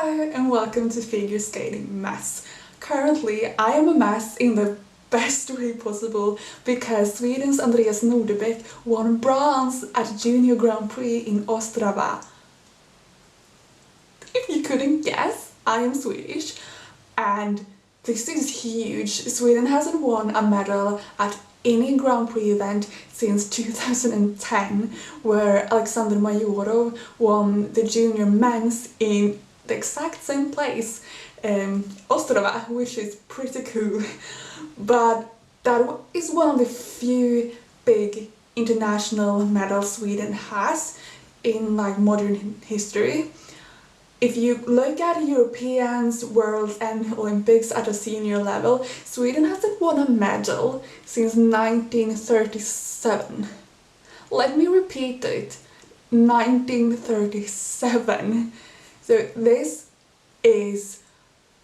Hello and welcome to Figure Skating Mess. Currently I am a mess in the best way possible because Sweden's Andreas Nordeba won bronze at Junior Grand Prix in Ostrava. If you couldn't guess, I am Swedish and this is huge. Sweden hasn't won a medal at any Grand Prix event since 2010, where Alexander Majorov won the junior men's in the exact same place, Ostrava, which is pretty cool. But that is one of the few big international medals Sweden has in modern history. If you look at Europeans, Worlds and Olympics at a senior level, Sweden hasn't won a medal since 1937. Let me repeat it, 1937. So this is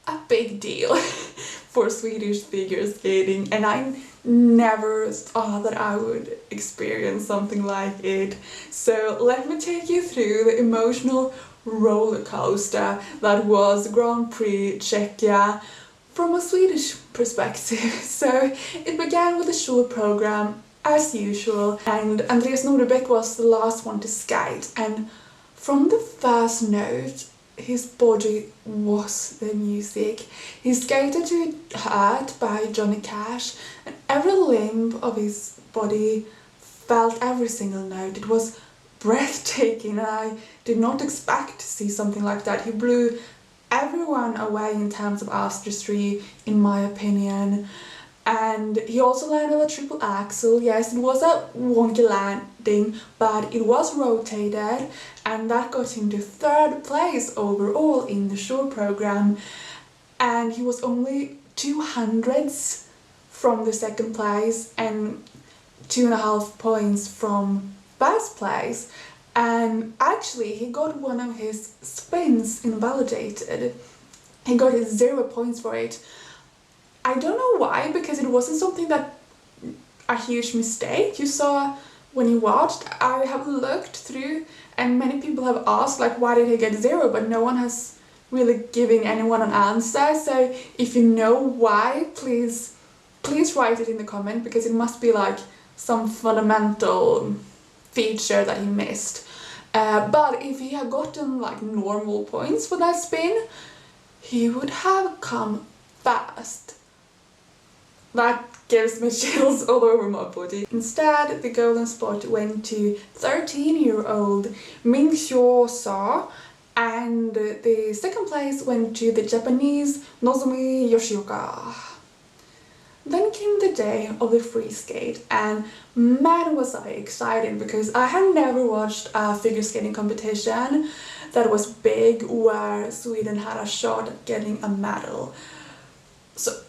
a big deal for Swedish figure skating, and I never thought that I would experience something like it. So let me take you through the emotional roller coaster that was Grand Prix Czechia from a Swedish perspective. So it began with a short program as usual, and Andreas Nordeba was the last one to skate, and from the first note his body was the music. He skated to Hurt by Johnny Cash, and every limb of his body felt every single note. It was breathtaking, and I did not expect to see something like that. He blew everyone away in terms of artistry, in my opinion. And he also landed a triple axel. Yes, it was a wonky landing, but it was rotated, and that got him to third place overall in the short program. And he was only 200ths from the second place and 2.5 points from first place. And actually he got one of his spins invalidated. He got 0 points for it. I don't know why, because it wasn't something that a huge mistake. You saw when you watched, I have looked through and many people have asked why did he get 0, but no one has really given anyone an answer. So if you know why, please write it in the comment, because it must be some fundamental feature that he missed. But if he had gotten normal points for that spin, he would have come fast. That gives me chills all over my body. Instead, the golden spot went to 13-year-old Min Sa, and the second place went to the Japanese Nozomi Yoshioka. Then came the day of the free skate, and man was I excited, because I had never watched a figure skating competition that was big where Sweden had a shot at getting a medal. So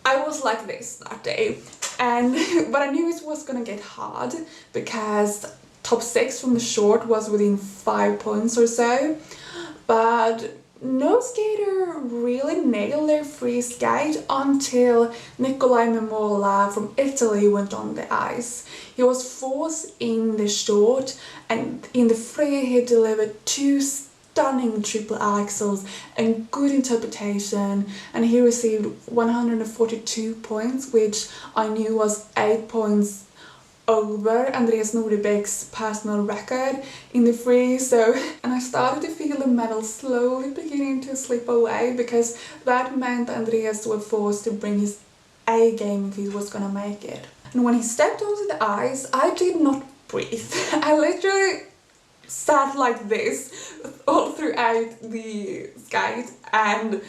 I was like this that day, but I knew it was gonna get hard because top 6 from the short was within 5 points or so, but no skater really nailed their free skate until Nicolai Memola from Italy went on the ice. He was 4th in the short, and in the free he delivered 2 stunning triple axels and good interpretation, and he received 142 points, which I knew was 8 points over Andreas Nordeba's personal record in the free. And I started to feel the medal slowly beginning to slip away, because that meant Andreas was forced to bring his A game if he was gonna make it. And when he stepped onto the ice, I did not breathe. I literally sat like this all throughout the skate, and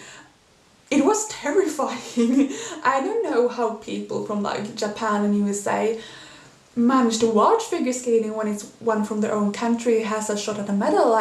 it was terrifying. I don't know how people from Japan and USA manage to watch figure skating when it's one from their own country has a shot at a medal.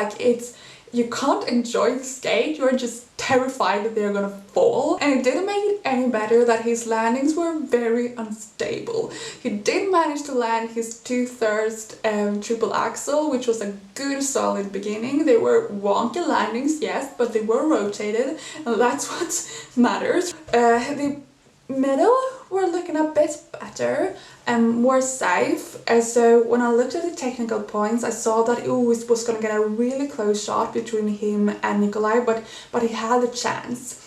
You can't enjoy the skate, you're just terrified that they're gonna fall. And it didn't make it any better that his landings were very unstable. He did manage to land his 2/3 triple axel, which was a good solid beginning. They were wonky landings, yes, but they were rotated, and that's what matters. The medal were looking a bit better and more safe. And so when I looked at the technical points, I saw that it was going to get a really close shot between him and Nikolai, but he had a chance.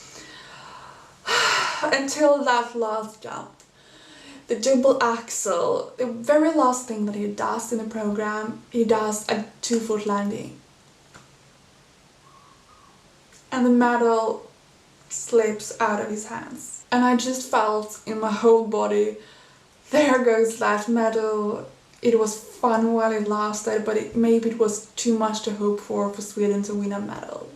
Until that last jump. The double axel, the very last thing that he does in the program, he does a 2-foot landing. And the medal slips out of his hands. And I just felt in my whole body, there goes that medal. It was fun while it lasted, but maybe it was too much to hope for Sweden to win a medal.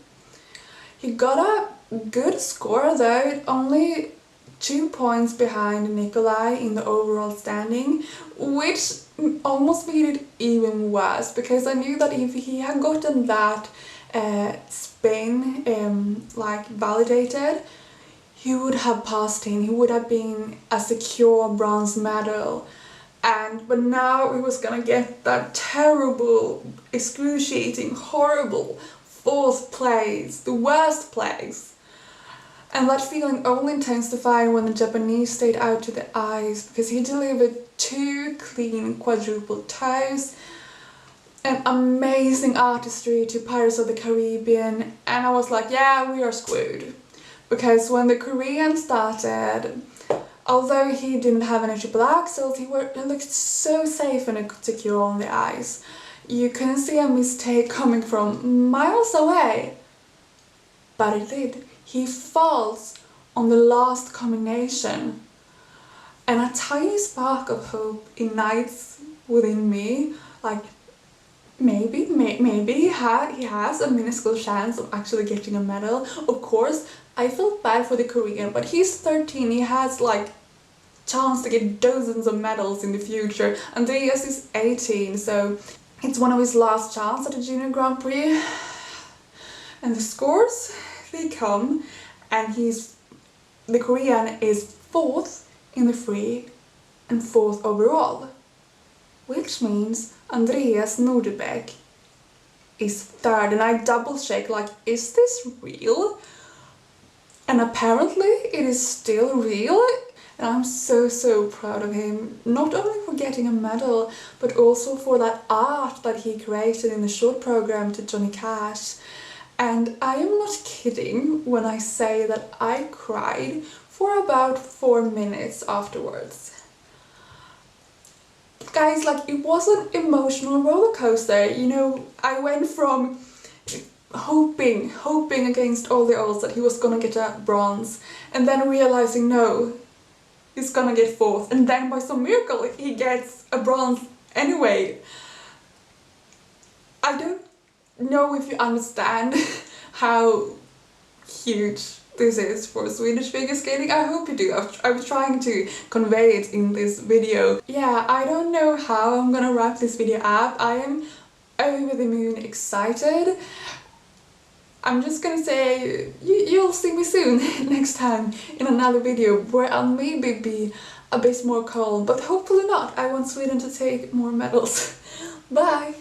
He got a good score though, only 2 points behind Nikolai in the overall standing, which almost made it even worse, because I knew that if he had gotten that spin like validated, he would have passed him. He would have been a secure bronze medal. But now he was gonna get that terrible, excruciating, horrible 4th place, the worst place. And that feeling only intensified when the Japanese stayed out to the ice, because he delivered 2 clean quadruple toes, an amazing artistry to Pirates of the Caribbean, and I was like, yeah, we are screwed. Because when the Korean started, although he didn't have any triple axels, he looked so safe and secure on the ice. You couldn't see a mistake coming from miles away. But it did. He falls on the last combination, and a tiny spark of hope ignites within me, like maybe he has a minuscule chance of actually getting a medal. Of course, I felt bad for the Korean, but he's 13, he has like chance to get dozens of medals in the future. Andreas is 18, so it's one of his last chances at the Junior Grand Prix. And the scores, they come, and the Korean is 4th in the free and 4th overall, which means Andreas Nordeba is 3rd, and I double check, like, is this real? And apparently it is still real, and I'm so proud of him, not only for getting a medal, but also for that art that he created in the short program to Johnny Cash. And I am not kidding when I say that I cried for about 4 minutes afterwards. Guys, like, it was an emotional roller coaster. You know, I went from hoping against all the odds that he was gonna get a bronze, and then realizing no, he's gonna get 4th, and then by some miracle he gets a bronze anyway. I don't know if you understand how huge this is for Swedish figure skating. I hope you do. I was trying to convey it in this video. Yeah, I don't know how I'm gonna wrap this video up. I am over the moon excited. I'm just gonna say you'll see me soon next time in another video where I'll maybe be a bit more calm, but hopefully not. I want Sweden to take more medals. Bye!